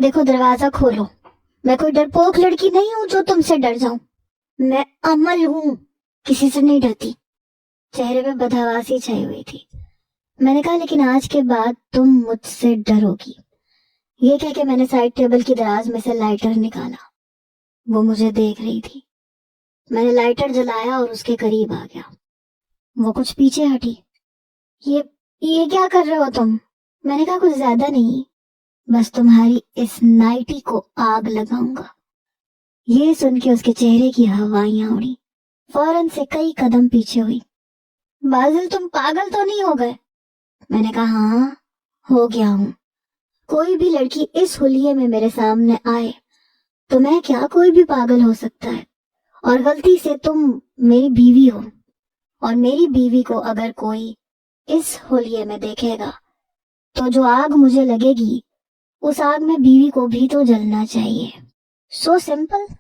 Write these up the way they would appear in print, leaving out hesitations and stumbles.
دیکھو دروازہ کھولو، میں کوئی ڈرپوک لڑکی نہیں ہوں جو تم سے ڈر جاؤں، میں امل ہوں، کسی سے نہیں ڈرتی۔ چہرے پہ بدحواسی چھائی ہوئی تھی۔ میں نے کہا لیکن آج کے بعد تم مجھ سے ڈرو گی۔ یہ کہہ کے میں نے سائڈ ٹیبل کی دراز میں سے لائٹر نکالا۔ وہ مجھے دیکھ رہی تھی۔ میں نے لائٹر جلایا اور اس کے قریب آ گیا۔ وہ کچھ پیچھے ہٹی۔ یہ کیا کر رہے ہو تم؟ میں نے کہا کچھ زیادہ نہیں، بس تمہاری اس نائٹی کو آگ لگاؤں گا۔ یہ سن کے اس کے چہرے کی ہوائیاں اڑی، فوراً سے کئی قدم پیچھے ہوئی۔ بازل تم پاگل تو نہیں ہو گئے؟ میں نے کہا ہاں ہو گیا ہوں۔ کوئی بھی لڑکی اس حلیے میں میرے سامنے آئے تو میں کیا، کوئی بھی پاگل ہو سکتا ہے، اور غلطی سے تم میری بیوی ہو، اور میری بیوی کو اگر کوئی اس حلیے میں دیکھے گا تو جو آگ مجھے لگے گی اس آگ میں بیوی کو بھی تو جلنا چاہیے۔ So simple.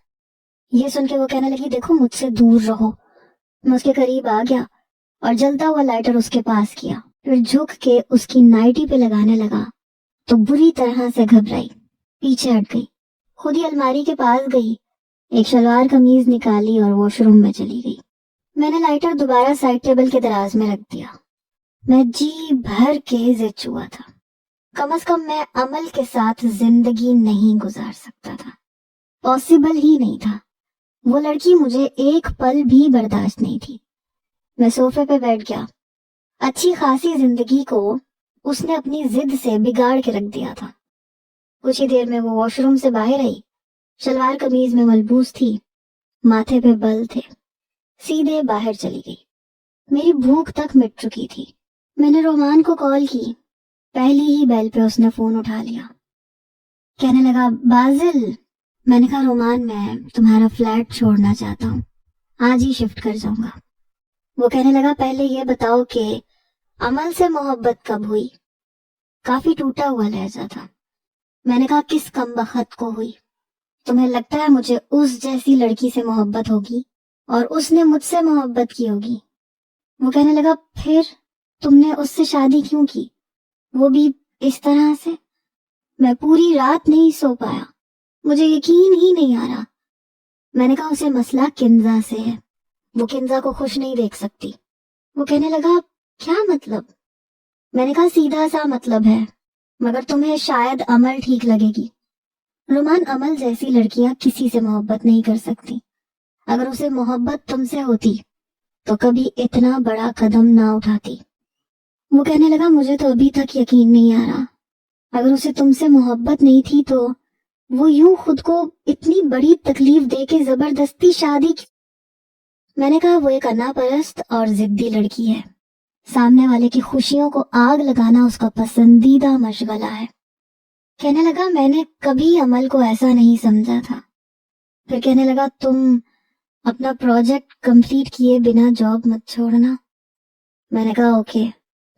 یہ سن کے وہ کہنے لگی دیکھو مجھ سے دور رہو۔ میں اس کے قریب آ گیا اور جلتا ہوا لائٹر اس کے پاس کیا، پھر جھک کے اس کی نائٹی پہ لگانے لگا تو بری طرح سے گھبرائی، پیچھے ہٹ گئی، خود ہی الماری کے پاس گئی، ایک شلوار قمیض نکالی اور واش روم میں چلی گئی۔ میں نے لائٹر دوبارہ سائڈ ٹیبل کے دراز میں رکھ دیا۔ میں جی بھر کے ضد چوا تھا۔ کم از کم میں عمل کے ساتھ زندگی نہیں گزار سکتا تھا، پاسبل ہی نہیں تھا۔ وہ لڑکی مجھے ایک پل بھی برداشت نہیں تھی۔ میں صوفے پہ بیٹھ گیا۔ اچھی خاصی زندگی کو اس نے اپنی ضد سے بگاڑ کے رکھ دیا تھا۔ کچھ ہی دیر میں وہ واش روم سے باہر آئی، شلوار قمیض میں ملبوس تھی، ماتھے پہ بل تھے، سیدھے باہر چلی گئی۔ میری بھوک تک مٹ چکی تھی۔ میں نے رومان کو کال کی، پہلی ہی بیل پہ اس نے فون اٹھا لیا۔ کہنے لگا بازل۔ میں نے کہا رومان میں تمہارا فلیٹ چھوڑنا چاہتا ہوں، آج ہی شفٹ کر جاؤں گا۔ وہ کہنے لگا پہلے یہ بتاؤ کہ عمل سے محبت کب ہوئی؟ کافی ٹوٹا ہوا لہجہ تھا۔ میں نے کہا کس کمبخت کو ہوئی؟ تمہیں لگتا ہے مجھے اس جیسی لڑکی سے محبت ہوگی اور اس نے مجھ سے محبت کی ہوگی؟ وہ کہنے لگا پھر تم نے اس سے شادی کیوں کی، وہ بھی اس طرح سے؟ میں پوری رات نہیں سو پایا، مجھے یقین ہی نہیں آ رہا۔ میں نے کہا اسے مسئلہ کنزا سے ہے، وہ کنزا کو خوش نہیں دیکھ سکتی۔ وہ کہنے لگا کیا مطلب؟ میں نے کہا سیدھا سا مطلب ہے، مگر تمہیں شاید عمل ٹھیک لگے گی۔ رومان عمل جیسی لڑکیاں کسی سے محبت نہیں کر سکتی۔ اگر اسے محبت تم سے ہوتی تو کبھی اتنا بڑا قدم نہ اٹھاتی۔ وہ کہنے لگا مجھے تو ابھی تک یقین نہیں آ رہا، اگر اسے تم سے محبت نہیں تھی تو وہ یوں خود کو اتنی بڑی تکلیف دے کے زبردستی شادی کی۔ میں نے کہا وہ ایک انا پرست اور ضدی لڑکی ہے، سامنے والے کی خوشیوں کو آگ لگانا اس کا پسندیدہ مشغلہ ہے۔ کہنے لگا میں نے کبھی عمل کو ایسا نہیں سمجھا تھا۔ پھر کہنے لگا تم اپنا پروجیکٹ کمپلیٹ کیے بنا جاب مت چھوڑنا۔ میں نے کہا اوکے۔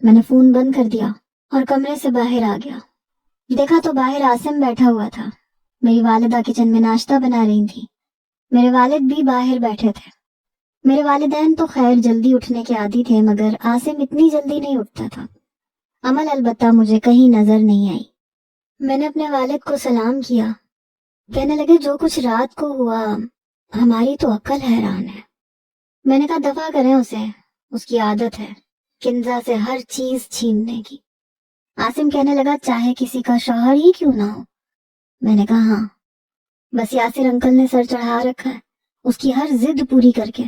میں نے فون بند کر دیا اور کمرے سے باہر آ گیا۔ دیکھا تو باہر عاصم بیٹھا ہوا تھا، میری والدہ کچن میں ناشتہ بنا رہی تھی، میرے والد بھی باہر بیٹھے تھے۔ میرے والدین تو خیر جلدی اٹھنے کے عادی تھے، مگر عاصم اتنی جلدی نہیں اٹھتا تھا۔ عمل البتہ مجھے کہیں نظر نہیں آئی۔ میں نے اپنے والد کو سلام کیا۔ کہنے لگے جو کچھ رات کو ہوا ہماری تو عقل حیران ہے۔ میں نے کہا دفع کریں اسے، اس کی عادت ہے کنزا سے ہر چیز چھیننے کی۔ عاصم کہنے لگا چاہے کسی کا شوہر ہی کیوں نہ ہو۔ میں نے کہا ہاں، بس یاسر انکل نے سر چڑھا رکھا ہے اس کی ہر ضد پوری کر کے،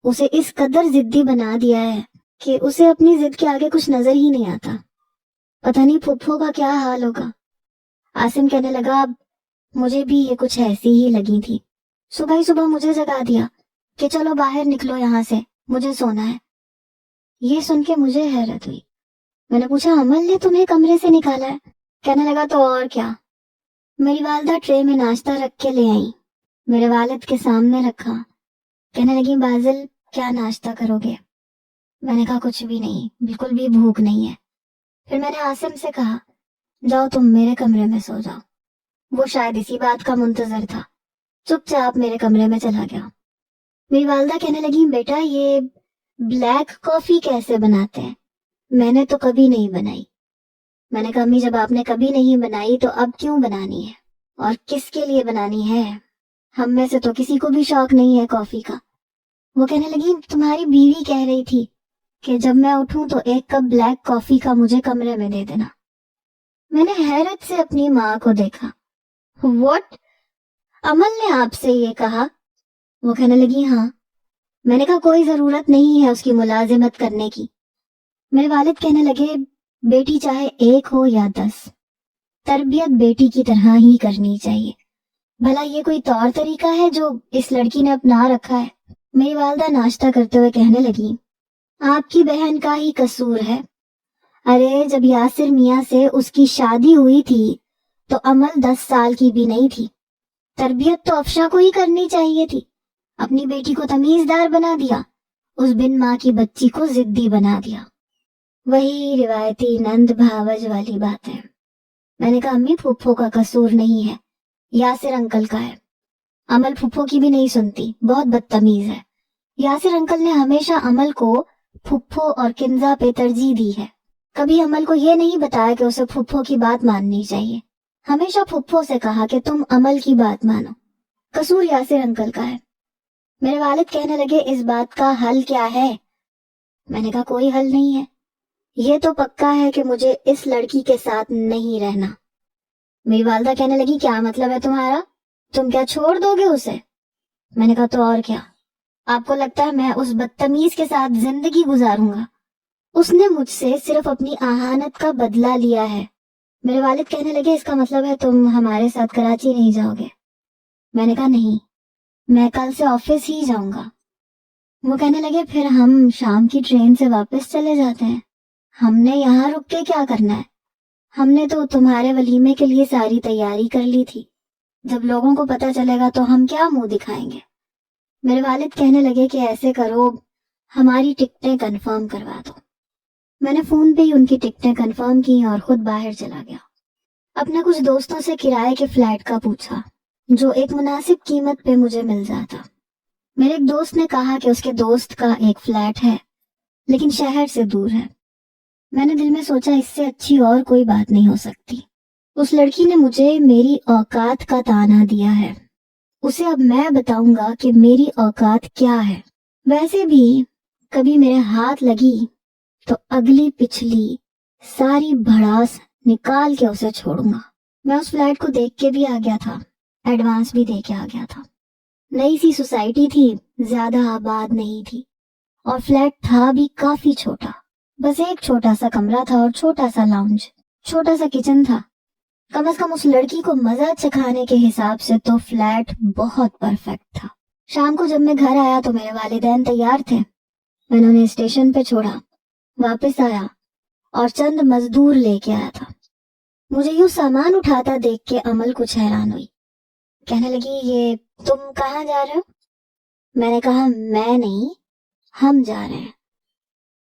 اسے اس قدر ضدی بنا دیا ہے کہ اسے اپنی ضد کے آگے کچھ نظر ہی نہیں آتا۔ پتہ نہیں پھپھو کا کیا حال ہوگا۔ عاصم کہنے لگا مجھے بھی یہ کچھ ایسی ہی لگی تھی، صبح ہی صبح مجھے جگا دیا کہ چلو باہر نکلو یہاں سے، مجھے سونا ہے۔ یہ سن کے مجھے حیرت ہوئی۔ میں نے پوچھا عمل نے تمہیں کمرے سے نکالا ہے؟ کہنے لگا تو اور کیا۔ میری والدہ ٹرے میں ناشتہ رکھ کے لے آئیں، میرے والد کے سامنے رکھا۔ کہنے لگی بازل کیا ناشتہ کرو گے؟ میں نے کہا کچھ بھی نہیں، بالکل بھی بھوک نہیں ہے۔ پھر میں نے عاصم سے کہا جاؤ تم میرے کمرے میں سو جاؤ۔ وہ شاید اسی بات کا منتظر تھا، چپ چاپ میرے کمرے میں چلا گیا۔ میری والدہ کہنے لگی بیٹا یہ بلیک کافی کیسے بناتے ہیں؟ میں نے تو کبھی نہیں بنائی۔ میں نے کہا امی جب آپ نے کبھی نہیں بنائی تو اب کیوں بنانی ہے؟ اور کس کے لیے بنانی ہے؟ ہم میں سے تو کسی کو بھی شوق نہیں ہے کافی کا۔ وہ کہنے لگی تمہاری بیوی کہہ رہی تھی کہ جب میں اٹھوں تو 1 کپ بلیک کافی کا مجھے کمرے میں دے دینا۔ میں نے حیرت سے اپنی ماں کو دیکھا۔ واٹ؟ عمل نے آپ سے یہ کہا؟ وہ کہنے لگی ہاں۔ میں نے کہا کوئی ضرورت نہیں ہے اس کی ملازمت کرنے کی۔ میرے والد کہنے لگے بیٹی چاہے 1 ہو یا 10، تربیت بیٹی کی طرح ہی کرنی چاہیے۔ بھلا یہ کوئی طور طریقہ ہے جو اس لڑکی نے اپنا رکھا ہے؟ میری والدہ ناشتہ کرتے ہوئے کہنے لگی آپ کی بہن کا ہی قصور ہے۔ ارے جب یاسر میاں سے اس کی شادی ہوئی تھی تو عمل 10 سال کی بھی نہیں تھی۔ تربیت تو افشا کو ہی کرنی چاہیے تھی۔ اپنی بیٹی کو تمیزدار بنا دیا، اس بن ماں کی بچی کو ضدی بنا دیا۔ وہی روایتی نند بھاوج والی بات ہے۔ میں نے کہا امی پھپھو کا قصور نہیں ہے، یاسر انکل کا ہے۔ عمل پھپھو کی بھی نہیں سنتی، بہت بدتمیز ہے۔ یاسر انکل نے ہمیشہ عمل کو پھپھو اور کنزا پہ ترجیح دی ہے۔ کبھی عمل کو یہ نہیں بتایا کہ اسے پھپھو کی بات ماننی چاہیے، ہمیشہ پھپھو سے کہا کہ تم عمل کی بات مانو۔ قصور یاسر انکل کا ہے۔ میرے والد کہنے لگے اس بات کا حل کیا ہے؟ میں نے کہا کوئی حل نہیں ہے، یہ تو پکا ہے کہ مجھے اس لڑکی کے ساتھ نہیں رہنا۔ میری والدہ کہنے لگی کیا مطلب ہے تمہارا؟ تم کیا چھوڑ دو گے اسے؟ میں نے کہا تو اور کیا، آپ کو لگتا ہے میں اس بدتمیز کے ساتھ زندگی گزاروں گا؟ اس نے مجھ سے صرف اپنی اہانت کا بدلہ لیا ہے۔ میرے والد کہنے لگے اس کا مطلب ہے تم ہمارے ساتھ کراچی نہیں جاؤ گے؟ میں نے کہا نہیں، میں کل سے آفس ہی جاؤں گا۔ وہ کہنے لگے پھر ہم شام کی ٹرین سے واپس چلے جاتے ہیں، ہم نے یہاں رک کے کیا کرنا ہے؟ ہم نے تو تمہارے ولیمے کے لیے ساری تیاری کر لی تھی، جب لوگوں کو پتہ چلے گا تو ہم کیا منہ دکھائیں گے؟ میرے والد کہنے لگے کہ ایسے کرو ہماری ٹکٹیں کنفرم کروا دو۔ میں نے فون پہ ہی ان کی ٹکٹیں کنفرم کی اور خود باہر چلا گیا۔ اپنے کچھ دوستوں سے کرائے کے فلیٹ کا پوچھا جو ایک مناسب قیمت پہ مجھے مل جاتا۔ میرے ایک دوست نے کہا کہ اس کے دوست کا ایک فلیٹ ہے لیکن شہر سے دور ہے۔ میں نے دل میں سوچا اس سے اچھی اور کوئی بات نہیں ہو سکتی۔ اس لڑکی نے مجھے میری اوقات کا تانا دیا ہے، اسے اب میں بتاؤں گا کہ میری اوقات کیا ہے۔ ویسے بھی کبھی میرے ہاتھ لگی تو اگلی پچھلی ساری بھڑاس نکال کے اسے چھوڑوں گا۔ میں اس فلیٹ کو دیکھ کے بھی آ گیا تھا، ایڈوانس بھی دے کے آ گیا تھا۔ نئی سی سوسائٹی تھی، زیادہ آباد نہیں تھی، اور فلیٹ تھا بھی کافی چھوٹا، بس ایک چھوٹا سا کمرہ تھا اور چھوٹا سا لاؤنج، چھوٹا سا کچن تھا۔ کم از کم اس لڑکی کو مزہ چکھانے کے حساب سے تو فلیٹ بہت پرفیکٹ تھا۔ شام کو جب میں گھر آیا تو میرے والدین تیار تھے، میں نے انہیں اسٹیشن پہ چھوڑا، واپس آیا اور چند مزدور لے کے آیا تھا۔ مجھے یوں سامان اٹھاتا دیکھ کے عمل کچھ حیران ہوئی، کہنے لگی یہ تم کہاں جا رہے ہو؟ میں نے کہا میں نہیں، ہم جا رہے ہیں۔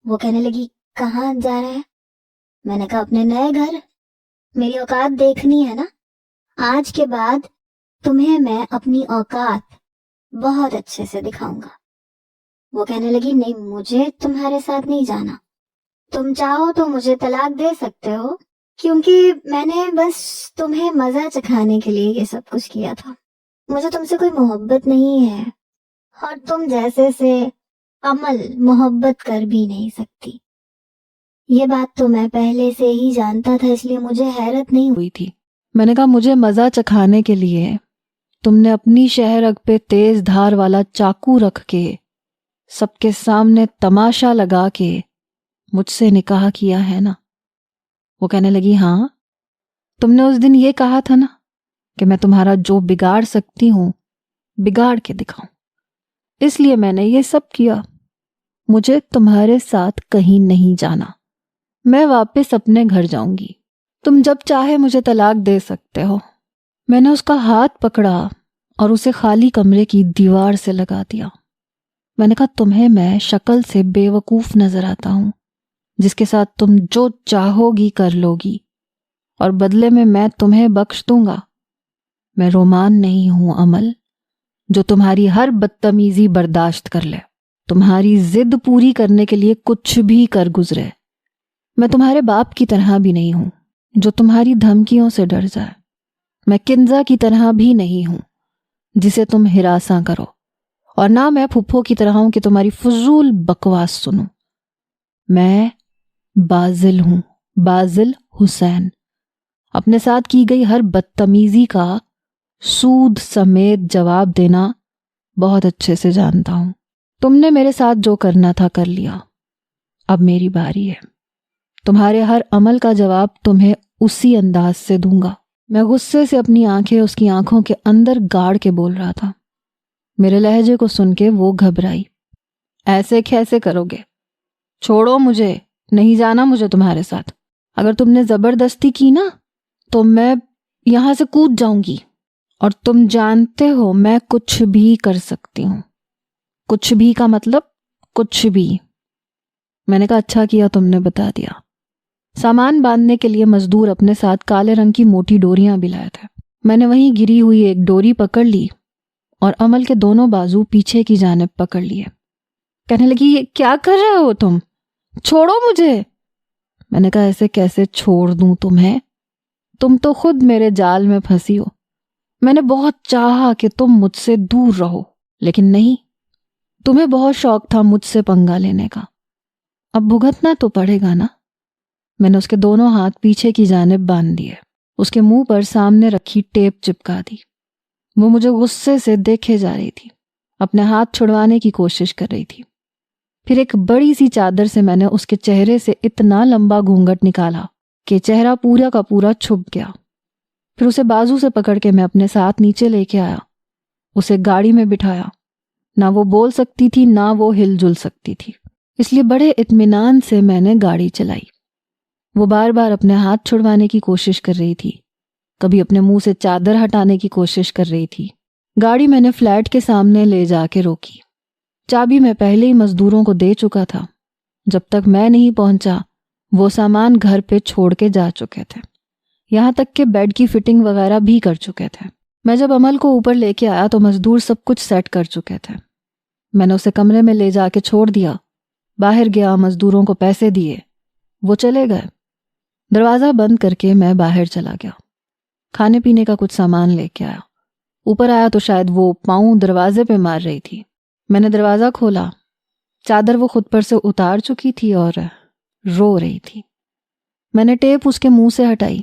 وہ کہنے لگی کہاں جا رہے ہیں؟ میں نے کہا اپنے نئے گھر، میری اوقات دیکھنی ہے نا، آج کے بعد تمہیں میں اپنی اوقات بہت اچھے سے دکھاؤں گا۔ وہ کہنے لگی نہیں، مجھے تمہارے ساتھ نہیں جانا، تم چاہو تو مجھے طلاق دے سکتے ہو، کیونکہ میں نے بس تمہیں مزہ چکھانے کے لیے یہ سب کچھ کیا تھا، مجھے تم سے کوئی محبت نہیں ہے، اور تم جیسے سے عمل محبت کر بھی نہیں سکتی۔ یہ بات تو میں پہلے سے ہی جانتا تھا، اس لیے مجھے حیرت نہیں ہوئی تھی۔ میں نے کہا مجھے مزہ چکھانے کے لیے تم نے اپنی شہرگ پہ تیز دھار والا چاقو رکھ کے سب کے سامنے تماشا لگا کے مجھ سے نکاح کیا ہے نا؟ وہ کہنے لگی ہاں، تم نے اس دن یہ کہا تھا نا کہ میں تمہارا جو بگاڑ سکتی ہوں بگاڑ کے دکھاؤں، اس لیے میں نے یہ سب کیا۔ مجھے تمہارے ساتھ کہیں نہیں جانا، میں واپس اپنے گھر جاؤں گی، تم جب چاہے مجھے طلاق دے سکتے ہو۔ میں نے اس کا ہاتھ پکڑا اور اسے خالی کمرے کی دیوار سے لگا دیا۔ میں نے کہا تمہیں میں شکل سے بے وقوف نظر آتا ہوں جس کے ساتھ تم جو چاہو گی کر لو گی، اور بدلے میں تمہیں بخش دوں گا۔ میں رومان نہیں ہوں عمل جو تمہاری ہر بدتمیزی برداشت کر لے، تمہاری ضد پوری کرنے کے لیے کچھ بھی کر گزرے۔ میں تمہارے باپ کی طرح بھی نہیں ہوں جو تمہاری دھمکیوں سے ڈر جائے۔ میں کنزا کی طرح بھی نہیں ہوں جسے تم ہراساں کرو، اور نہ میں پھپھو کی طرح ہوں کہ تمہاری فضول بکواس سنوں۔ میں بازل ہوں، بازل حسین۔ اپنے ساتھ کی گئی ہر بدتمیزی کا سود سمیت جواب دینا بہت اچھے سے جانتا ہوں۔ تم نے میرے ساتھ جو کرنا تھا کر لیا، اب میری باری ہے۔ تمہارے ہر عمل کا جواب تمہیں اسی انداز سے دوں گا۔ میں غصے سے اپنی آنکھیں اس کی آنکھوں کے اندر گاڑ کے بول رہا تھا۔ میرے لہجے کو سن کے وہ گھبرائی۔ ایسے کیسے کرو گے؟ چھوڑو مجھے، نہیں جانا مجھے تمہارے ساتھ۔ اگر تم نے زبردستی کی نا تو میں یہاں سے کود جاؤں گی، اور تم جانتے ہو میں کچھ بھی کر سکتی ہوں۔ کچھ بھی کا مطلب کچھ بھی۔ میں نے کہا اچھا کیا تم نے بتا دیا۔ سامان باندھنے کے لیے مزدور اپنے ساتھ کالے رنگ کی موٹی ڈوریاں بھی لائے تھے۔ میں نے وہیں گری ہوئی ایک ڈوری پکڑ لی اور عمل کے دونوں بازو پیچھے کی جانب پکڑ لیے۔ کہنے لگی یہ کیا کر رہے ہو تم؟ چھوڑو مجھے۔ میں نے کہا ایسے کیسے چھوڑ دوں تمہیں؟ تم تو خود میرے جال میں پھنسی ہو۔ میں نے بہت چاہا کہ تم مجھ سے دور رہو، لیکن نہیں، تمہیں بہت شوق تھا مجھ سے پنگا لینے کا۔ اب بھگتنا تو پڑے گا نا۔ میں نے اس کے دونوں ہاتھ پیچھے کی جانب باندھ دیے، اس کے منہ پر سامنے رکھی ٹیپ چپکا دی۔ وہ مجھے غصے سے دیکھے جا رہی تھی، اپنے ہاتھ چھڑوانے کی کوشش کر رہی تھی۔ پھر ایک بڑی سی چادر سے میں نے اس کے چہرے سے اتنا لمبا گھونگھٹ نکالا کہ چہرہ پورا کا پورا چھپ گیا۔ پھر اسے بازو سے پکڑ کے میں اپنے ساتھ نیچے لے کے آیا، اسے گاڑی میں بٹھایا۔ نہ وہ بول سکتی تھی نہ وہ ہل جل سکتی تھی، اس لیے بڑے اطمینان سے میں نے گاڑی چلائی۔ وہ بار بار اپنے ہاتھ چھڑوانے کی کوشش کر رہی تھی، کبھی اپنے منہ سے چادر ہٹانے کی کوشش کر رہی تھی۔ گاڑی میں نے فلیٹ کے سامنے لے جا کے روکی۔ چابی میں پہلے ہی مزدوروں کو دے چکا تھا۔ جب تک میں نہیں پہنچا وہ سامان گھر پہ چھوڑ کے جا چکے تھے، یہاں تک کہ بیڈ کی فٹنگ وغیرہ بھی کر چکے تھے۔ میں جب عمل کو اوپر لے کے آیا تو مزدور سب کچھ سیٹ کر چکے تھے۔ میں نے اسے کمرے میں لے جا کے چھوڑ دیا، باہر گیا، مزدوروں کو پیسے دیے، وہ چلے گئے۔ دروازہ بند کر کے میں باہر چلا گیا، کھانے پینے کا کچھ سامان لے کے آیا۔ اوپر آیا تو شاید وہ پاؤں دروازے پہ مار رہی تھی۔ میں نے دروازہ کھولا، چادر وہ خود پر سے اتار چکی تھی اور رو رہی تھی۔ میں نے ٹیپ اس کے منہ سے ہٹائی،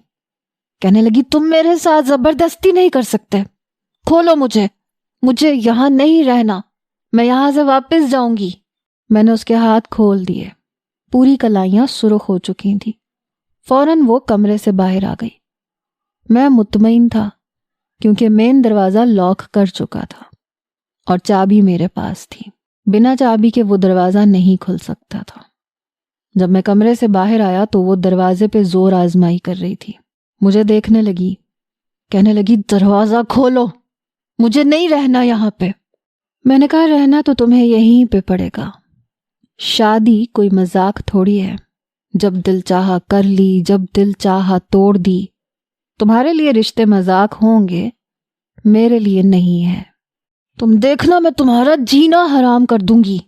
کہنے لگی تم میرے ساتھ زبردستی نہیں کر سکتے، کھولو مجھے یہاں نہیں رہنا، میں یہاں سے واپس جاؤں گی۔ میں نے اس کے ہاتھ کھول دیے، پوری کلائیاں سرخ ہو چکی تھیں۔ فوراً وہ کمرے سے باہر آ گئی۔ میں مطمئن تھا کیونکہ مین دروازہ لاک کر چکا تھا اور چابی میرے پاس تھی۔ بنا چابی کے وہ دروازہ نہیں کھل سکتا تھا۔ جب میں کمرے سے باہر آیا تو وہ دروازے پہ زور آزمائی کر رہی تھی۔ مجھے دیکھنے لگی، کہنے لگی دروازہ کھولو، مجھے نہیں رہنا یہاں پہ۔ میں نے کہا رہنا تو تمہیں یہیں پہ پڑے گا، شادی کوئی مذاق تھوڑی ہے، جب دل چاہا کر لی، جب دل چاہا توڑ دی۔ تمہارے لیے رشتے مذاق ہوں گے، میرے لیے نہیں ہے۔ تم دیکھنا میں تمہارا جینا حرام کر دوں گی۔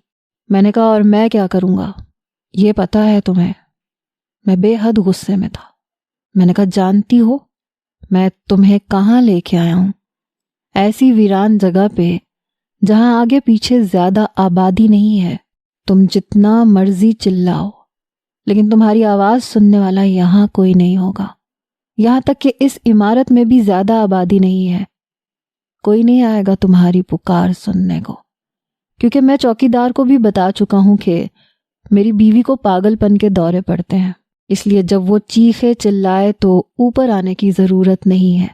میں نے کہا اور میں کیا کروں گا یہ پتا ہے تمہیں؟ میں بے حد غصے میں تھا۔ میں نے کہا جانتی ہو میں تمہیں کہاں لے کے آیا ہوں؟ ایسی ویران جگہ پہ جہاں آگے پیچھے زیادہ آبادی نہیں ہے۔ تم جتنا مرضی چلاؤ لیکن تمہاری آواز سننے والا یہاں کوئی نہیں ہوگا۔ یہاں تک کہ اس عمارت میں بھی زیادہ آبادی نہیں ہے، کوئی نہیں آئے گا تمہاری پکار سننے کو، کیونکہ میں چوکیدار کو بھی بتا چکا ہوں کہ میری بیوی کو پاگل پن کے دورے پڑتے ہیں، اس لیے جب وہ چیخے چلائے تو اوپر آنے کی ضرورت نہیں ہے،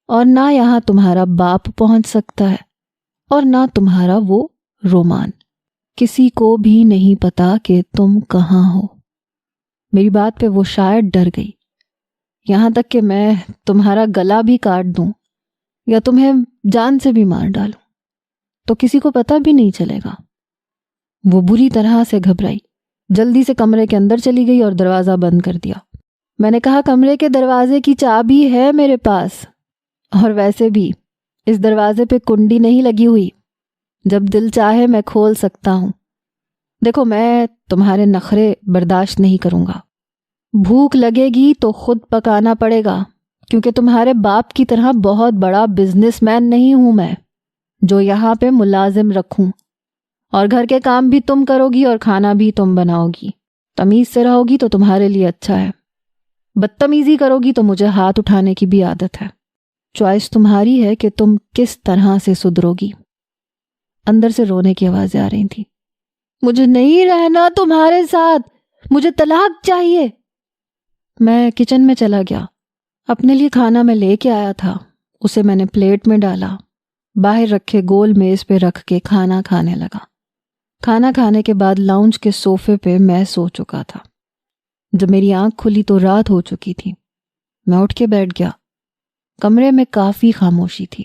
اور نہ یہاں تمہارا باپ پہنچ سکتا ہے اور نہ تمہارا وہ رومان۔ کسی کو بھی نہیں پتا کہ تم کہاں ہو۔ میری بات پہ وہ شاید ڈر گئی، یہاں تک کہ میں تمہارا گلا بھی کاٹ دوں یا تمہیں جان سے بھی مار ڈالوں تو کسی کو پتہ بھی نہیں چلے گا۔ وہ بری طرح سے گھبرائی، جلدی سے کمرے کے اندر چلی گئی اور دروازہ بند کر دیا۔ میں نے کہا کمرے کے دروازے کی چابی ہے میرے پاس، اور ویسے بھی اس دروازے پہ کنڈی نہیں لگی ہوئی، جب دل چاہے میں کھول سکتا ہوں۔ دیکھو میں تمہارے نخرے برداشت نہیں کروں گا، بھوک لگے گی تو خود پکانا پڑے گا، کیونکہ تمہارے باپ کی طرح بہت بڑا بزنس مین نہیں ہوں میں جو یہاں پہ ملازم رکھوں، اور گھر کے کام بھی تم کرو گی اور کھانا بھی تم بناؤ گی۔ تمیز سے رہو گی تو تمہارے لیے اچھا ہے، بدتمیزی کرو گی تو مجھے ہاتھ اٹھانے کی بھی عادت ہے۔ چوائس تمہاری ہے کہ تم کس طرح سے سدھرو گی۔ اندر سے رونے کی آوازیں آ رہی تھیں۔ مجھے نہیں رہنا تمہارے ساتھ، مجھے طلاق چاہیے۔ میں کچن میں چلا گیا، اپنے لیے کھانا میں لے کے آیا تھا، اسے میں نے پلیٹ میں ڈالا، باہر رکھے گول میز پہ رکھ کے کھانا کھانے لگا۔ کھانا کھانے کے بعد لاؤنج کے صوفے پہ میں سو چکا تھا۔ جب میری آنکھ کھلی تو رات ہو چکی تھی۔ میں اٹھ کے بیٹھ گیا۔ کمرے میں کافی خاموشی تھی،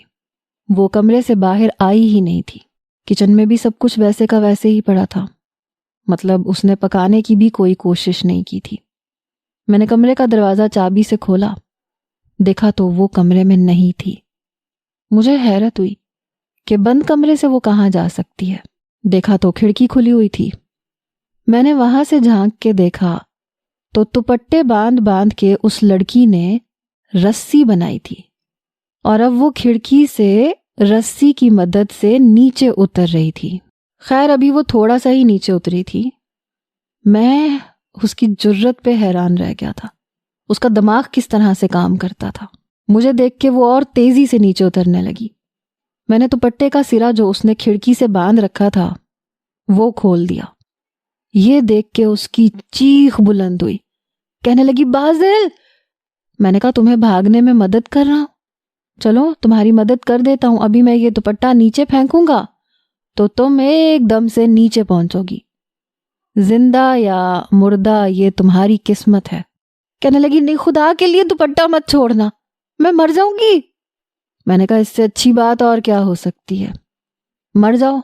وہ کمرے سے باہر آئی ہی نہیں تھی۔ کچن میں بھی سب کچھ ویسے کا ویسے ہی پڑا تھا، مطلب اس نے پکانے کی بھی کوئی کوشش نہیں کی تھی۔ میں نے کمرے کا دروازہ چابی سے کھولا، دیکھا تو وہ کمرے میں نہیں تھی۔ مجھے حیرت ہوئی کہ بند کمرے سے وہ کہاں جا سکتی ہے۔ دیکھا تو کھڑکی کھلی ہوئی تھی۔ میں نے وہاں سے جھانک کے دیکھا تو دوپٹے باندھ باندھ کے اس لڑکی نے رسی بنائی تھی، اور اب وہ کھڑکی سے رسی کی مدد سے نیچے اتر رہی تھی۔ خیر ابھی وہ تھوڑا سا ہی نیچے اتری تھی۔ میں اس کی جرت پہ حیران رہ گیا تھا، اس کا دماغ کس طرح سے کام کرتا تھا۔ مجھے دیکھ کے وہ اور تیزی سے نیچے اترنے لگی۔ میں نے دوپٹے کا سرا جو اس نے کھڑکی سے باندھ رکھا تھا وہ کھول دیا۔ یہ دیکھ کے اس کی چیخ بلند ہوئی، کہنے لگی بازل۔ میں نے کہا تمہیں بھاگنے میں مدد کر رہا ہوں، چلو تمہاری مدد کر دیتا ہوں۔ ابھی میں یہ دوپٹہ نیچے پھینکوں گا تو تم ایک دم سے نیچے پہنچو گی، زندہ یا مردہ یہ تمہاری قسمت ہے۔ کہنے لگی نہیں خدا کے لیے دوپٹہ مت چھوڑنا، میں مر جاؤں گی۔ میں نے کہا اس سے اچھی بات اور کیا ہو سکتی ہے، مر جاؤ۔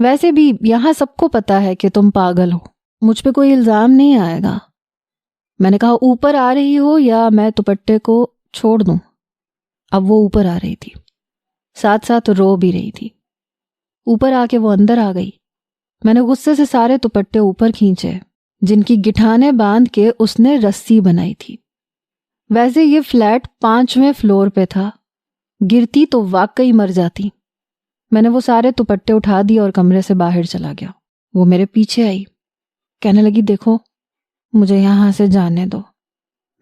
ویسے بھی یہاں سب کو پتا ہے کہ تم پاگل ہو، مجھ پہ کوئی الزام نہیں آئے گا۔ میں نے کہا اوپر آ رہی ہو یا میں دوپٹے کو چھوڑ دوں؟ اب وہ اوپر آ رہی تھی، ساتھ ساتھ رو بھی رہی تھی۔ اوپر آ کے وہ اندر آ گئی۔ میں نے غصے سے سارے دوپٹے اوپر کھینچے جن کی گٹھانے باندھ کے اس نے رسی بنائی تھی۔ ویسے یہ فلیٹ 5ویں فلور پہ تھا، گرتی تو واقعی مر جاتی۔ میں نے وہ سارے دوپٹے اٹھا دیے اور کمرے سے باہر چلا گیا۔ وہ میرے پیچھے آئی، کہنے لگی دیکھو مجھے یہاں سے جانے دو،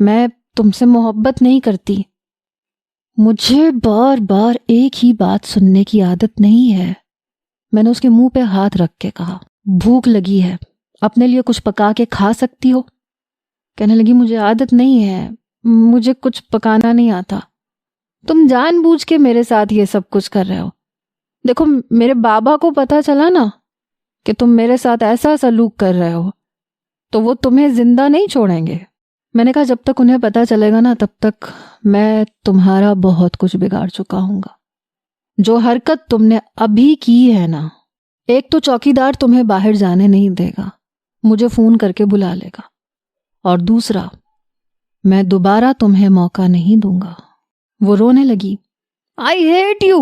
میں تم سے محبت نہیں کرتی۔ مجھے بار بار ایک ہی بات سننے کی عادت نہیں ہے۔ میں نے اس کے منہ پہ ہاتھ رکھ کے کہا بھوک لگی ہے، اپنے لیے کچھ پکا کے کھا سکتی ہو؟ کہنے لگی مجھے عادت نہیں ہے، مجھے کچھ پکانا نہیں آتا۔ تم جان بوجھ کے میرے ساتھ یہ سب کچھ کر رہے ہو۔ دیکھو میرے بابا کو پتا چلا نا کہ تم میرے ساتھ ایسا سلوک کر رہے ہو تو وہ تمہیں زندہ نہیں چھوڑیں گے۔ میں نے کہا جب تک انہیں پتا چلے گا نا تب تک میں تمہارا بہت کچھ بگاڑ چکا ہوں گا۔ جو حرکت تم نے ابھی کی ہے نا، ایک تو چوکیدار تمہیں باہر جانے نہیں دے گا، مجھے فون کر کے بلا لے گا، اور دوسرا میں دوبارہ تمہیں موقع نہیں دوں گا۔ وہ رونے لگی، آئی ہیٹ یو۔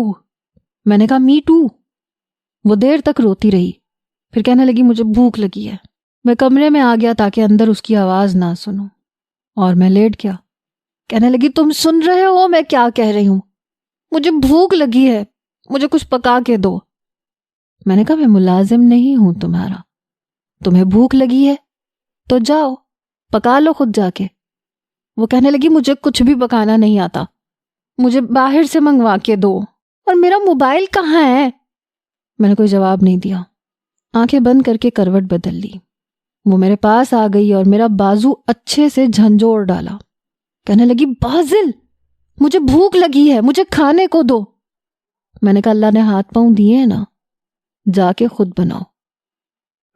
میں نے کہا می ٹو۔ وہ دیر تک روتی رہی، پھر کہنے لگی مجھے بھوک لگی ہے۔ میں کمرے میں آ گیا تاکہ اندر اس کی آواز نہ سنوں، اور میں لیٹ گیا۔ کہنے لگی تم سن رہے ہو میں کیا کہہ رہی ہوں؟ مجھے بھوک لگی ہے، مجھے کچھ پکا کے دو۔ میں نے کہا میں ملازم نہیں ہوں تمہارا، تمہیں بھوک لگی ہے تو جاؤ پکا لو خود جا کے۔ وہ کہنے لگی مجھے کچھ بھی پکانا نہیں آتا، مجھے باہر سے منگوا کے دو، اور میرا موبائل کہاں ہے؟ میں نے کوئی جواب نہیں دیا، آنکھیں بند کر کے کروٹ بدل لی۔ وہ میرے پاس آ گئی اور میرا بازو اچھے سے جھنجھوڑ ڈالا۔ کہنے لگی بازل مجھے بھوک لگی ہے، مجھے کھانے کو دو۔ میں نے کہا اللہ نے ہاتھ پاؤں دیے ہیں نا، جا کے خود بناؤ۔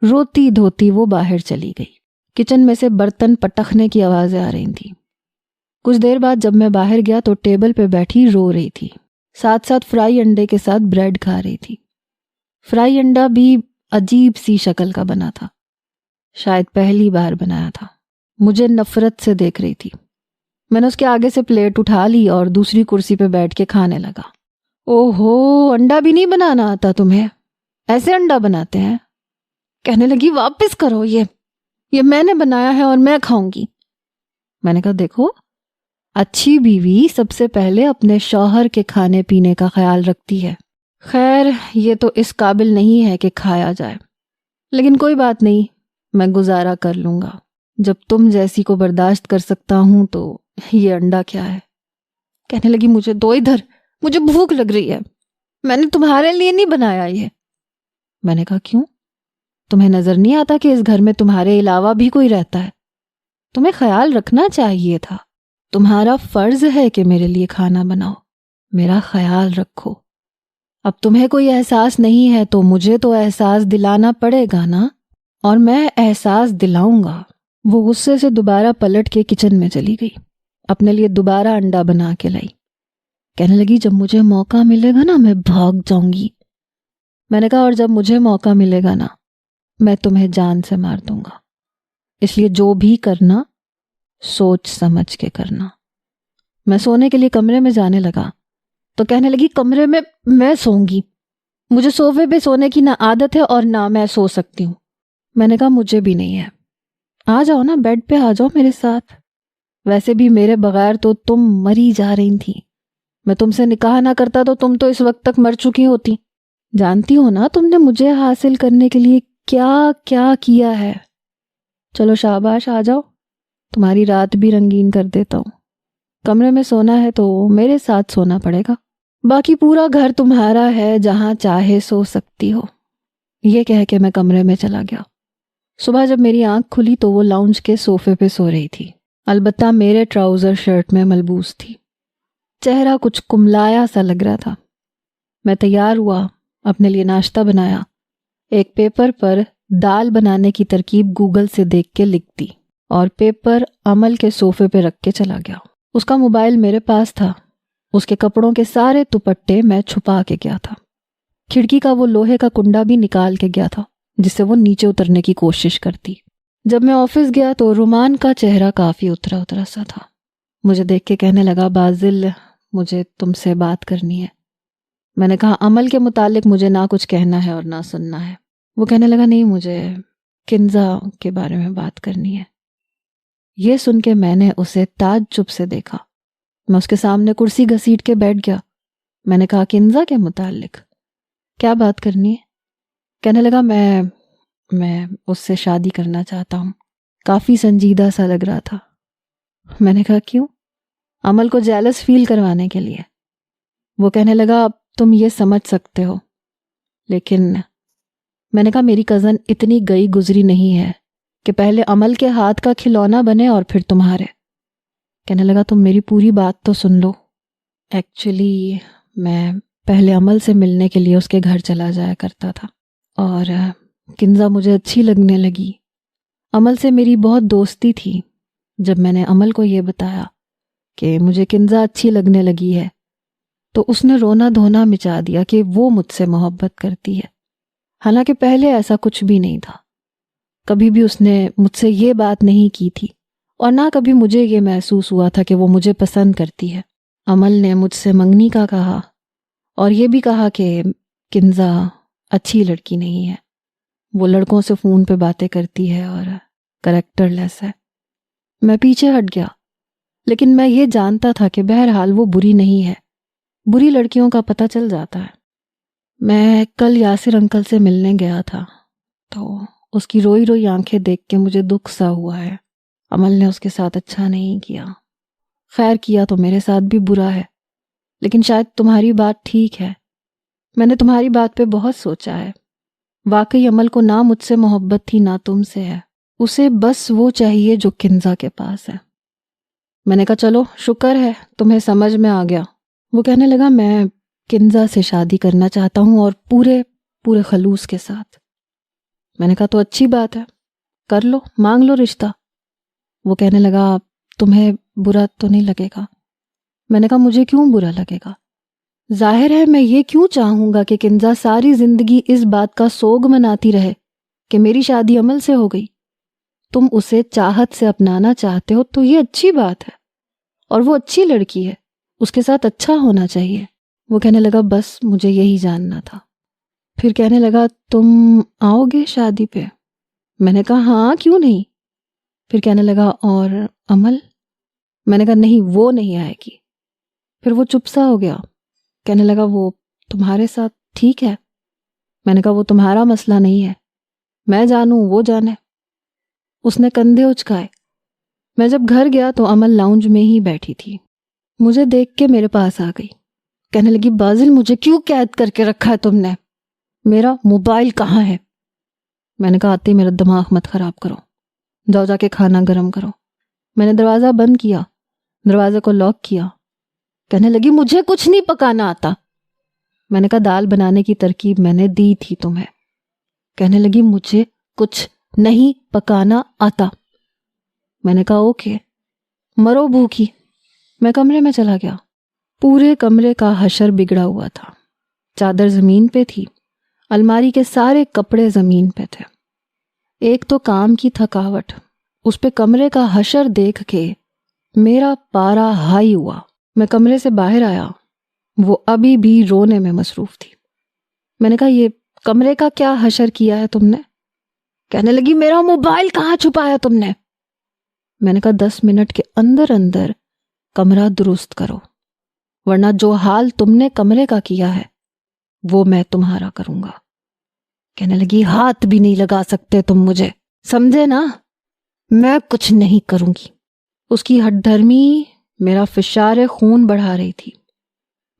روتی دھوتی وہ باہر چلی گئی۔ کچن میں سے برتن پٹخنے کی آوازیں آ رہی تھیں۔ کچھ دیر بعد جب میں باہر گیا تو ٹیبل پہ بیٹھی رو رہی تھی، ساتھ ساتھ فرائی انڈے کے ساتھ بریڈ کھا رہی تھی۔ فرائی انڈا بھی عجیب سی شکل کا بنا تھا، شاید پہلی بار بنایا تھا۔ مجھے نفرت سے دیکھ رہی تھی۔ میں نے اس کے آگے سے پلیٹ اٹھا لی اور دوسری کرسی پہ بیٹھ کے کھانے لگا۔ او ہو، انڈا بھی نہیں بنانا آتا تمہیں؟ ایسے انڈا بناتے ہیں؟ کہنے لگی واپس کرو، یہ میں نے بنایا ہے اور میں کھاؤں گی۔ میں نے کہا دیکھو اچھی بیوی سب سے پہلے اپنے شوہر کے کھانے پینے کا خیال رکھتی ہے۔ خیر یہ تو اس قابل نہیں ہے کہ کھایا جائے، لیکن کوئی بات نہیں، میں گزارا کر لوں گا۔ جب تم جیسی کو برداشت کر سکتا ہوں تو یہ انڈا کیا ہے؟ کہنے لگی مجھے دو ادھر، مجھے بھوک لگ رہی ہے، میں نے تمہارے لیے نہیں بنایا یہ۔ میں نے کہا کیوں؟ تمہیں نظر نہیں آتا کہ اس گھر میں تمہارے علاوہ بھی کوئی رہتا ہے؟ تمہیں خیال رکھنا چاہیے تھا، تمہارا فرض ہے کہ میرے لیے کھانا بناؤ، میرا خیال رکھو۔ اب تمہیں کوئی احساس نہیں ہے تو مجھے تو احساس دلانا پڑے گا نا، اور میں احساس دلاؤں گا۔ وہ غصے سے دوبارہ پلٹ کے کچن میں چلی گئی، اپنے لیے دوبارہ انڈا بنا کے لائی۔ کہنے لگی جب مجھے موقع ملے گا نا میں بھاگ جاؤں گی۔ میں نے کہا اور جب مجھے موقع ملے گا نا میں تمہیں جان سے مار دوں گا، اس لیے جو بھی کرنا سوچ سمجھ کے کرنا۔ میں سونے کے لیے کمرے میں جانے لگا تو کہنے لگی کمرے میں سوؤں گی، مجھے صوفے پہ سونے کی نہ عادت ہے اور نہ میں سو سکتی ہوں۔ میں نے کہا مجھے بھی نہیں ہے، آ جاؤ نا بیڈ پہ آ جاؤ میرے ساتھ، ویسے بھی میرے بغیر تو تم مری جا رہی تھی، میں تم سے نکاح نہ کرتا تو تم تو اس وقت تک مر چکی ہوتی۔ جانتی ہو نا تم نے مجھے حاصل کرنے کے لیے کیا کیا کیا ہے۔ چلو شاباش آ جاؤ، تمہاری رات بھی رنگین کر دیتا ہوں۔ کمرے میں سونا ہے تو میرے ساتھ سونا پڑے گا، باقی پورا گھر تمہارا ہے، جہاں چاہے سو سکتی ہو۔ یہ کہہ کے میں کمرے میں چلا گیا۔ صبح جب میری آنکھ کھلی تو وہ لاؤنج کے صوفے پہ سو رہی تھی، البتہ میرے ٹراؤزر شرٹ میں ملبوس تھی، چہرہ کچھ کملایا سا لگ رہا تھا۔ میں تیار ہوا، اپنے لیے ناشتہ بنایا، ایک پیپر پر دال بنانے کی ترکیب گوگل سے دیکھ کے لکھ دی اور پیپر عمل کے صوفے پہ رکھ کے چلا گیا۔ اس کا موبائل میرے پاس تھا، اس کے کپڑوں کے سارے دوپٹے میں چھپا کے گیا تھا، کھڑکی کا وہ لوہے کا کنڈا بھی نکال کے گیا تھا جس سے وہ نیچے اترنے کی کوشش کرتی۔ جب میں آفس گیا تو رومان کا چہرہ کافی اترا اترا سا تھا، مجھے دیکھ کے کہنے لگا بازل مجھے تم سے بات کرنی ہے۔ میں نے کہا عمل کے متعلق مجھے نہ کچھ کہنا ہے اور نہ سننا ہے۔ وہ کہنے لگا نہیں مجھے کنزا کے بارے میں بات کرنی ہے۔ یہ سن کے میں نے اسے تعجب سے دیکھا، میں اس کے سامنے کرسی گھسیٹ کے بیٹھ گیا۔ میں نے کہا کنزا کے متعلق کیا بات کرنی ہے؟ کہنے لگا میں اس سے شادی کرنا چاہتا ہوں۔ کافی سنجیدہ سا لگ رہا تھا۔ میں نے کہا کیوں؟ عمل کو جیلس فیل کروانے کے لیے۔ وہ کہنے لگا اب تم یہ سمجھ سکتے ہو، لیکن میں نے کہا میری کزن اتنی گئی گزری نہیں ہے کہ پہلے عمل کے ہاتھ کا کھلونا بنے اور پھر تمہارے۔ کہنے لگا تم میری پوری بات تو سن لو۔ ایکچولی میں پہلے عمل سے ملنے کے لیے اس کے گھر چلا جایا کرتا تھا اور کنزا مجھے اچھی لگنے لگی۔ عمل سے میری بہت دوستی تھی۔ جب میں نے عمل کو یہ بتایا کہ مجھے کنزا اچھی لگنے لگی ہے تو اس نے رونا دھونا مچا دیا کہ وہ مجھ سے محبت کرتی ہے، حالانکہ پہلے ایسا کچھ بھی نہیں تھا۔ کبھی بھی اس نے مجھ سے یہ بات نہیں کی تھی اور نہ کبھی مجھے یہ محسوس ہوا تھا کہ وہ مجھے پسند کرتی ہے۔ عمل نے مجھ سے منگنی کا کہا اور یہ بھی کہا کہ کنزا اچھی لڑکی نہیں ہے، وہ لڑکوں سے فون پہ باتیں کرتی ہے اور کریکٹر لیس ہے۔ میں پیچھے ہٹ گیا، لیکن میں یہ جانتا تھا کہ بہرحال وہ بری نہیں ہے، بری لڑکیوں کا پتہ چل جاتا ہے۔ میں کل یاسر انکل سے ملنے گیا تھا تو اس کی روئی روئی آنکھیں دیکھ کے مجھے دکھ سا ہوا ہے۔ عمل نے اس کے ساتھ اچھا نہیں کیا، خیر کیا تو میرے ساتھ بھی برا ہے، لیکن شاید تمہاری بات ٹھیک ہے۔ میں نے تمہاری بات پہ بہت سوچا ہے، واقعی عمل کو نہ مجھ سے محبت تھی نہ تم سے ہے، اسے بس وہ چاہیے جو کنزا کے پاس ہے۔ میں نے کہا چلو شکر ہے تمہیں سمجھ میں آ گیا۔ وہ کہنے لگا میں کنزا سے شادی کرنا چاہتا ہوں اور پورے خلوص کے ساتھ۔ میں نے کہا تو اچھی بات ہے، کر لو، مانگ لو رشتہ۔ وہ کہنے لگا تمہیں برا تو نہیں لگے گا؟ میں نے کہا مجھے کیوں برا لگے گا؟ ظاہر ہے میں یہ کیوں چاہوں گا کہ کنزا ساری زندگی اس بات کا سوگ مناتی رہے کہ میری شادی عمل سے ہو گئی۔ تم اسے چاہت سے اپنانا چاہتے ہو تو یہ اچھی بات ہے، اور وہ اچھی لڑکی ہے، اس کے ساتھ اچھا ہونا چاہیے۔ وہ کہنے لگا بس مجھے یہی جاننا تھا۔ پھر کہنے لگا تم آؤ گے شادی پہ؟ میں نے کہا ہاں کیوں نہیں۔ پھر کہنے لگا اور عمل؟ میں نے کہا نہیں وہ نہیں آئے گی۔ پھر وہ چپ سا ہو گیا، کہنے لگا وہ تمہارے ساتھ ٹھیک ہے۔ میں نے کہا وہ تمہارا مسئلہ نہیں ہے، میں جانوں وہ جانے۔ اس نے کندھے اچکائے۔ میں جب گھر گیا تو امل لاؤنج میں ہی بیٹھی تھی، مجھے دیکھ کے میرے پاس آ گئی، کہنے لگی بازل مجھے کیوں قید کر کے رکھا ہے تم نے؟ میرا موبائل کہاں ہے؟ میں نے کہا آتی میرا دماغ مت خراب کرو، جاؤ جا کے کھانا گرم کرو۔ میں نے دروازہ بند کیا، دروازے کو لاک کیا۔ کہنے لگی مجھے کچھ نہیں پکانا آتا۔ میں نے کہا دال بنانے کی ترکیب میں نے دی تھی تمہیں۔ کہنے لگی مجھے کچھ نہیں پکانا آتا۔ میں نے کہا اوکے، مرو بھوکی۔ میں کمرے میں چلا گیا۔ پورے کمرے کا حشر بگڑا ہوا تھا، چادر زمین پہ تھی، الماری کے سارے کپڑے زمین پہ تھے۔ ایک تو کام کی تھکاوٹ، اس پہ کمرے کا حشر دیکھ کے میرا پارا ہائی ہوا۔ میں کمرے سے باہر آیا، وہ ابھی بھی رونے میں مصروف تھی۔ میں نے کہا یہ کمرے کا کیا حشر کیا ہے تم نے؟ کہنے لگی میرا موبائل کہاں چھپایا تم نے؟ میں نے کہا 10 منٹ کے اندر اندر کمرہ درست کرو، ورنہ جو حال تم نے کمرے کا کیا ہے وہ میں تمہارا کروں گا۔ کہنے لگی ہاتھ بھی نہیں لگا سکتے تم مجھے، سمجھے نا، میں کچھ نہیں کروں گی۔ اس کی ہٹ دھرمی میرا فشار خون بڑھا رہی تھی۔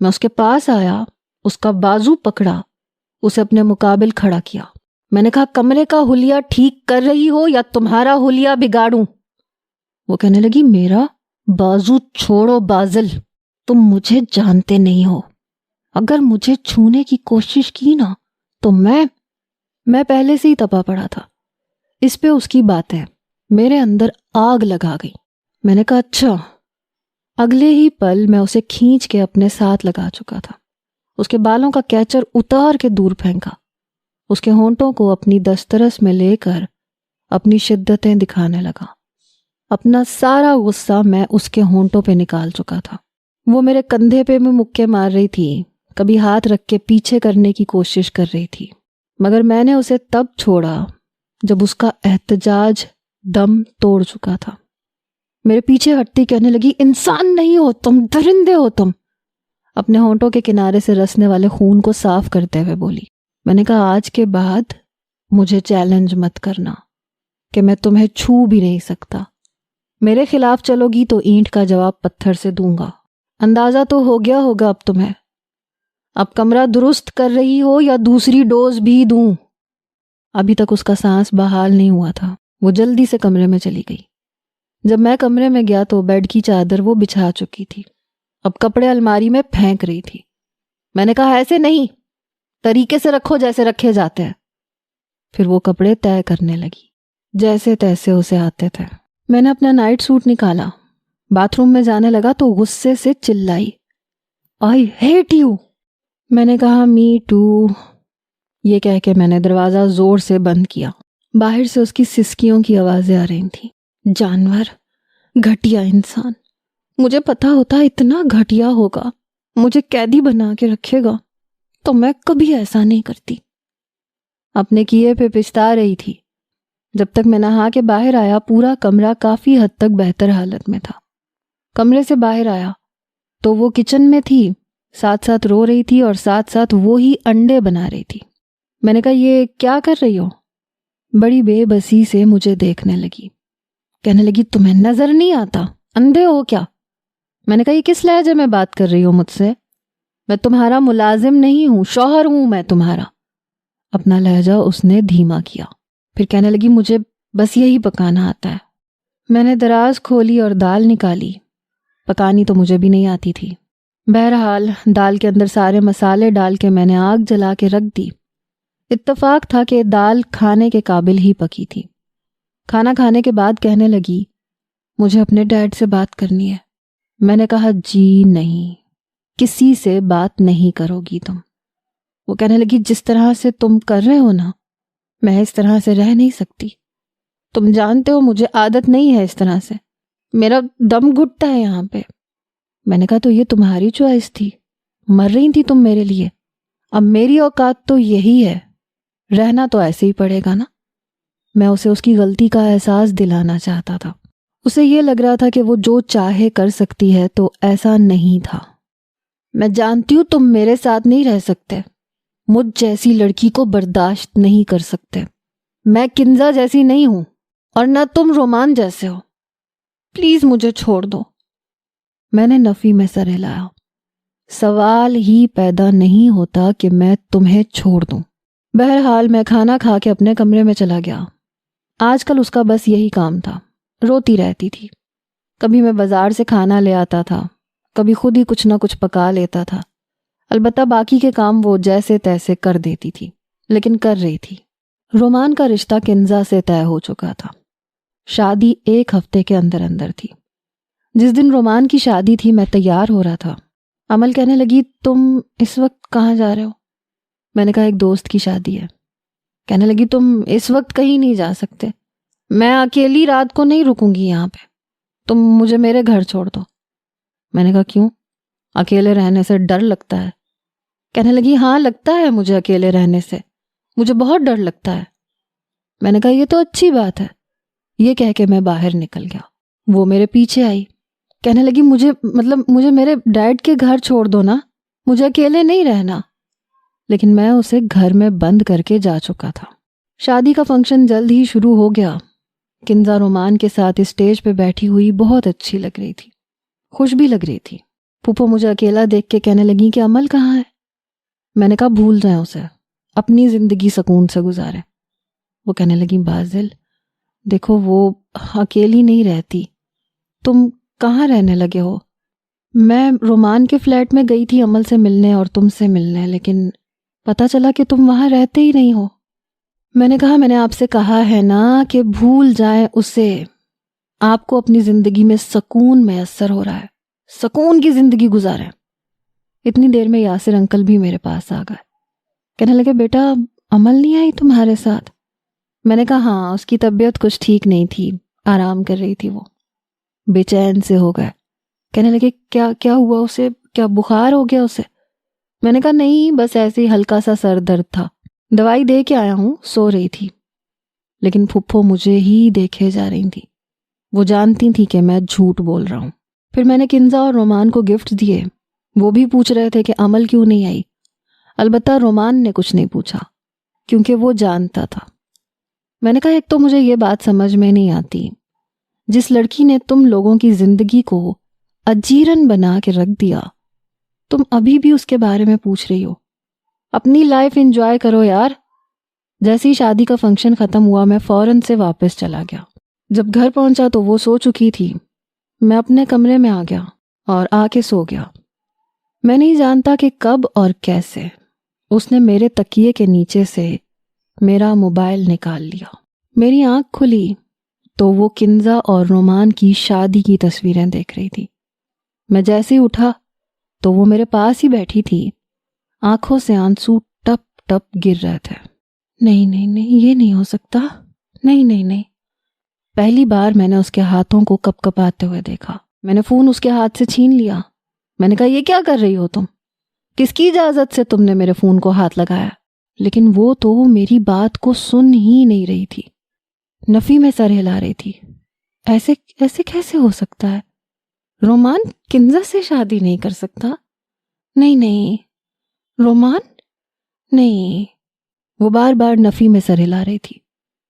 میں اس کے پاس آیا، اس کا بازو پکڑا، اسے اپنے مقابل کھڑا کیا۔ میں نے کہا کمرے کا حلیہ ٹھیک کر رہی ہو یا تمہارا حلیہ بگاڑوں؟ وہ کہنے لگی میرا بازو چھوڑو بازل، تم مجھے جانتے نہیں ہو، اگر مجھے چھونے کی کوشش کی نا تو میں پہلے سے ہی تپا پڑا تھا۔ اس پہ اس کی باتیں میرے اندر آگ لگا گئی۔ میں نے کہا اچھا۔ اگلے ہی پل میں اسے کھینچ کے اپنے ساتھ لگا چکا تھا، اس کے بالوں کا کیچر اتار کے دور پھینکا، اس کے ہونٹوں کو اپنی دسترس میں لے کر اپنی شدتیں دکھانے لگا۔ اپنا سارا غصہ میں اس کے ہونٹوں پہ نکال چکا تھا۔ وہ میرے کندھے پہ بھی مکے مار رہی تھی، کبھی ہاتھ رکھ کے پیچھے کرنے کی کوشش کر رہی تھی، مگر میں نے اسے تب چھوڑا جب اس کا احتجاج دم توڑ چکا تھا۔ میرے پیچھے ہٹتی کہنے لگی انسان نہیں ہو تم، درندے ہو تم۔ اپنے ہونٹوں کے کنارے سے رسنے والے خون کو صاف کرتے ہوئے بولی۔ میں نے کہا آج کے بعد مجھے چیلنج مت کرنا کہ میں تمہیں چھو بھی نہیں سکتا۔ میرے خلاف چلو گی تو اینٹ کا جواب پتھر سے دوں گا۔ اندازہ تو ہو گیا ہوگا اب تمہیں، اب کمرہ درست کر رہی ہو یا دوسری ڈوز بھی دوں؟ ابھی تک اس کا سانس بحال نہیں ہوا تھا۔ وہ جلدی سے کمرے میں چلی گئی۔ جب میں کمرے میں گیا تو بیڈ کی چادر وہ بچھا چکی تھی، اب کپڑے الماری میں پھینک رہی تھی۔ میں نے کہا ایسے نہیں، طریقے سے رکھو جیسے رکھے جاتے ہیں۔ پھر وہ کپڑے طے کرنے لگی جیسے تیسے اسے آتے تھے۔ میں نے اپنا نائٹ سوٹ نکالا، باتھ روم میں جانے لگا تو غصے سے چلائی آئی ہیٹ یو۔ میں نے کہا می ٹو۔ یہ کہہ کے میں نے دروازہ زور سے بند کیا۔ باہر سے اس کی سسکیوں کی آوازیں آ رہی تھیں۔ جانور، گھٹیا انسان، مجھے پتا ہوتا اتنا گھٹیا ہوگا، مجھے قیدی بنا کے رکھے گا تو میں کبھی ایسا نہیں کرتی۔ اپنے کیے پہ پچھتا رہی تھی۔ جب تک میں نہا کے باہر آیا پورا کمرہ کافی حد تک بہتر حالت میں تھا۔ کمرے سے باہر آیا تو وہ کچن میں تھی، ساتھ ساتھ رو رہی تھی اور ساتھ ساتھ وہی انڈے بنا رہی تھی۔ میں نے کہا یہ کیا کر رہی ہو؟ بڑی بے بسی سے مجھے دیکھنے لگی، کہنے لگی تمہیں نظر نہیں آتا، اندھے ہو کیا؟ میں نے کہا یہ کس لہجے میں بات کر رہی ہو مجھ سے؟ میں تمہارا ملازم نہیں ہوں، شوہر ہوں میں تمہارا۔ اپنا لہجہ اس نے دھیما کیا، پھر کہنے لگی مجھے بس یہی پکانا آتا ہے۔ میں نے دراز کھولی اور دال نکالی، پکانی تو مجھے بھی نہیں آتی تھی۔ بہرحال دال کے اندر سارے مسالے ڈال کے میں نے آگ جلا کے رکھ دی۔ اتفاق تھا کہ دال کھانے کے قابل ہی پکی تھی۔ کھانا کھانے کے بعد کہنے لگی مجھے اپنے ڈیڈ سے بات کرنی ہے۔ میں نے کہا جی نہیں، کسی سے بات نہیں کرو گی تم۔ وہ کہنے لگی جس طرح سے تم کر رہے ہو نا، میں اس طرح سے رہ نہیں سکتی۔ تم جانتے ہو مجھے عادت نہیں ہے اس طرح سے، میرا دم گھٹتا ہے یہاں پہ۔ میں نے کہا تو یہ تمہاری چوائس تھی، مر رہی تھی تم میرے لیے، اب میری اوقات تو یہی ہے، رہنا تو ایسے ہی پڑے گا نا۔ میں اسے اس کی غلطی کا احساس دلانا چاہتا تھا۔ اسے یہ لگ رہا تھا کہ وہ جو چاہے کر سکتی ہے، تو ایسا نہیں تھا۔ میں جانتی ہوں تم میرے ساتھ نہیں رہ سکتے، مجھ جیسی لڑکی کو برداشت نہیں کر سکتے۔ میں کنزا جیسی نہیں ہوں اور نہ تم رومان جیسے ہو، پلیز مجھے چھوڑ دو۔ میں نے نفی میں سر ہلایا۔ سوال ہی پیدا نہیں ہوتا کہ میں تمہیں چھوڑ دوں۔ بہرحال میں کھانا کھا کے اپنے کمرے میں چلا گیا۔ آج کل اس کا بس یہی کام تھا، روتی رہتی تھی۔ کبھی میں بازار سے کھانا لے آتا تھا، کبھی خود ہی کچھ نہ کچھ پکا لیتا تھا۔ البتہ باقی کے کام وہ جیسے تیسے کر دیتی تھی، لیکن کر رہی تھی۔ رومان کا رشتہ کنزا سے طے ہو چکا تھا۔ شادی 1 ہفتے کے اندر اندر تھی۔ جس دن رومان کی شادی تھی میں تیار ہو رہا تھا۔ عمل کہنے لگی، تم اس وقت کہاں جا رہے ہو؟ میں نے کہا ایک دوست کی شادی ہے۔ کہنے لگی تم اس وقت کہیں نہیں جا سکتے، میں اکیلی رات کو نہیں رکوں گی یہاں پہ، تم مجھے میرے گھر چھوڑ دو۔ میں نے کہا کیوں؟ اکیلے رہنے سے ڈر لگتا ہے۔ کہنے لگی ہاں لگتا ہے مجھے اکیلے رہنے سے، مجھے بہت ڈر لگتا ہے۔ میں نے کہا یہ تو اچھی بات ہے۔ یہ کہہ کے میں باہر نکل گیا۔ وہ میرے پیچھے آئی، کہنے لگی مجھے میرے ڈیڈ کے گھر چھوڑ دو نا، مجھے اکیلے نہیں رہنا۔ لیکن میں اسے گھر میں بند کر کے جا چکا تھا۔ شادی کا فنکشن جلد ہی شروع ہو گیا۔ کنزا رومان کے ساتھ اسٹیج پہ بیٹھی ہوئی بہت اچھی لگ رہی تھی، خوش بھی لگ رہی تھی۔ پھوپھو مجھے اکیلا دیکھ کے کہنے لگی کہ عمل کہاں ہے؟ میں نے کہا بھول جائیں اسے، اپنی زندگی سکون سے گزارے۔ وہ کہنے لگی بازل دیکھو وہ اکیلی نہیں رہتی، تم کہاں رہنے لگے ہو؟ میں رومان کے فلیٹ میں گئی تھی عمل سے ملنے اور تم سے ملنے، لیکن پتہ چلا کہ تم وہاں رہتے ہی نہیں ہو۔ میں نے کہا میں نے آپ سے کہا ہے نا کہ بھول جائیں اسے، آپ کو اپنی زندگی میں سکون میسر ہو رہا ہے، سکون کی زندگی گزاریں۔ اتنی دیر میں یاسر انکل بھی میرے پاس آ گئے۔ کہنے لگے بیٹا عمل نہیں آئی تمہارے ساتھ؟ میں نے کہا ہاں، اس کی طبیعت کچھ ٹھیک نہیں تھی، آرام کر رہی تھی، وہ بے چین سے ہو گئے۔ کہنے لگے کیا ہوا اسے؟ کیا بخار ہو گیا اسے؟ میں نے کہا نہیں، بس ایسے ہی ہلکا سا سر درد تھا، دوائی دے کے آیا ہوں، سو رہی تھی۔ لیکن پھپھو مجھے ہی دیکھے جا رہی تھی، وہ جانتی تھی کہ میں جھوٹ بول رہا ہوں۔ پھر میں نے کنزا اور رومان کو گفٹ دیے، وہ بھی پوچھ رہے تھے کہ عمل کیوں نہیں آئی۔ البتہ رومان نے کچھ نہیں پوچھا کیونکہ وہ جانتا تھا۔ میں نے کہا ایک تو مجھے یہ بات سمجھ میں نہیں آتی، جس لڑکی نے تم لوگوں کی زندگی کو اجیرن بنا کے رکھ دیا، تم ابھی بھی اس کے بارے میں پوچھ رہی ہو؟ اپنی لائف انجوائے کرو یار۔ جیسے ہی شادی کا فنکشن ختم ہوا میں فوراً سے واپس چلا گیا۔ جب گھر پہنچا تو وہ سو چکی تھی۔ میں اپنے کمرے میں آ گیا اور آ کے سو گیا۔ میں نہیں جانتا کہ کب اور کیسے اس نے میرے تکیے کے نیچے سے میرا موبائل نکال لیا۔ میری آنکھ کھلی تو وہ کنزا اور رومان کی شادی کی تصویریں دیکھ رہی تھی۔ میں جیسے ہی اٹھا تو وہ میرے پاس ہی بیٹھی تھی، آنکھوں سے آنسو ٹپ ٹپ گر رہے تھے۔ نہیں نہیں نہیں، یہ نہیں ہو سکتا، نہیں نہیں نہیں۔ پہلی بار میں نے اس کے ہاتھوں کو کپ کپاتے ہوئے دیکھا۔ میں نے فون اس کے ہاتھ سے چھین لیا۔ میں نے کہا یہ کیا کر رہی ہو تم؟ کس کی اجازت سے تم نے میرے فون کو ہاتھ لگایا؟ لیکن وہ تو میری بات کو سن ہی نہیں رہی تھی، نفی میں سر ہلا رہی تھی۔ ایسے کیسے ہو سکتا ہے؟ رومان کنزا سے شادی نہیں کر سکتا؟ نہیں نہیں رومان نہیں۔ وہ بار بار نفی میں سر ہلا رہی تھی۔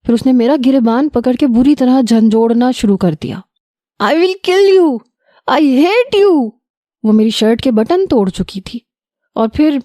پھر اس نے میرا گریبان پکڑ کے بری طرح جھنجھوڑنا شروع کر دیا۔ I will kill you! I hate you! وہ میری شرٹ کے بٹن توڑ چکی تھی اور پھر